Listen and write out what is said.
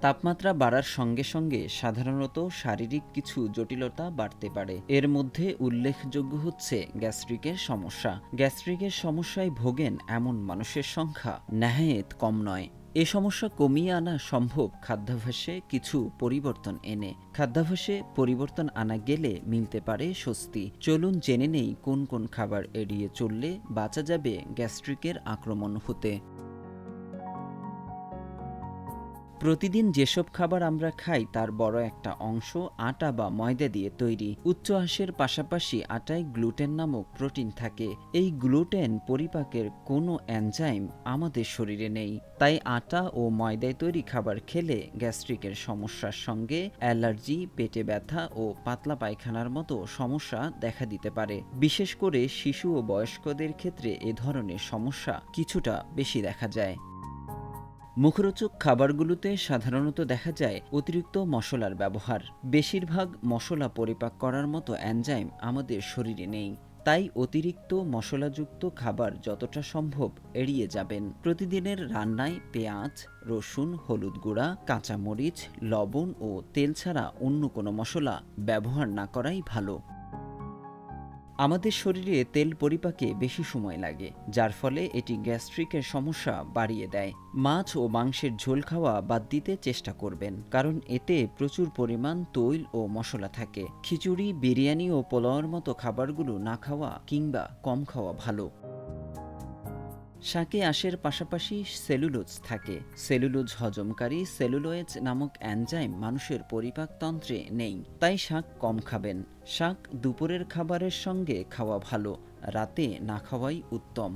তাপমাত্রা বাড়ার সঙ্গে সঙ্গে সাধারণত শারীরিক কিছু জটিলতা বাড়তে পারে। এর মধ্যে উল্লেখযোগ্য হচ্ছে গ্যাস্ট্রিকের সমস্যা। গ্যাস্ট্রিকের সমস্যায় ভোগেন এমন মানুষের সংখ্যা নেহায়েত কম নয়। এ সমস্যা কমিয়ে আনা সম্ভব খাদ্যাভ্যাসে কিছু পরিবর্তন এনে। খাদ্যাভ্যাসে পরিবর্তন আনা গেলে মিলতে পারে স্বস্তি। চলুন জেনে নেই কোন কোন খাবার এড়িয়ে চললে বাঁচা যাবে গ্যাস্ট্রিকের আক্রমণ হতে। প্রতিদিন যেসব খাবার আমরা খাই তার বড় একটা অংশ আটা বা ময়দা দিয়ে তৈরি। উচ্চ আঁশের পাশাপাশি আটায় গ্লুটেন নামক প্রোটিন থাকে। এই গ্লুটেন পরিপাকের কোনো এনজাইম আমাদের শরীরে নেই। তাই আটা ও ময়দায় তৈরি খাবার খেলে গ্যাস্ট্রিকের সমস্যার সঙ্গে অ্যালার্জি, পেটে ব্যথা ও পাতলা পায়খানার মতো সমস্যা দেখা দিতে পারে। বিশেষ করে শিশু ও বয়স্কদের ক্ষেত্রে এ ধরনের সমস্যা কিছুটা বেশি দেখা যায়। মুখরোচক খাবারগুলোতে সাধারণত দেখা যায় অতিরিক্ত মশলার ব্যবহার। বেশিরভাগ মশলা পরিপাক করার মতো এনজাইম আমাদের শরীরে নেই। তাই অতিরিক্ত মশলাযুক্ত খাবার যতটা সম্ভব এড়িয়ে যাবেন। প্রতিদিনের রান্নায় পেঁয়াজ, রসুন, হলুদ গুঁড়া, কাঁচামরিচ, লবণ ও তেল ছাড়া অন্য কোনো মশলা ব্যবহার না করাই ভালো। আমাদের শরীরে তেল পরিপাকে বেশি সময় লাগে, যার ফলে এটি গ্যাস্ট্রিকের সমস্যা বাড়িয়ে দেয়। মাছ ও মাংসের ঝোল খাওয়া বাদ দিতে চেষ্টা করবেন, কারণ এতে প্রচুর পরিমাণ তৈল ও মশলা থাকে। খিচুড়ি, বিরিয়ানি ও পোলাওয়ের মতো খাবারগুলো না খাওয়া কিংবা কম খাওয়া ভালো। শাকে আঁশের পাশাপাশি সেলুলোজ থাকে। সেলুলোজ হজমকারী সেলুলোয়েজ নামক এনজাইম মানুষের পরিপাকতন্ত্রে নেই, তাই শাক কম খাবেন। শাক দুপুরের খাবারের সঙ্গে খাওয়া ভালো, রাতে না খাওয়াই উত্তম।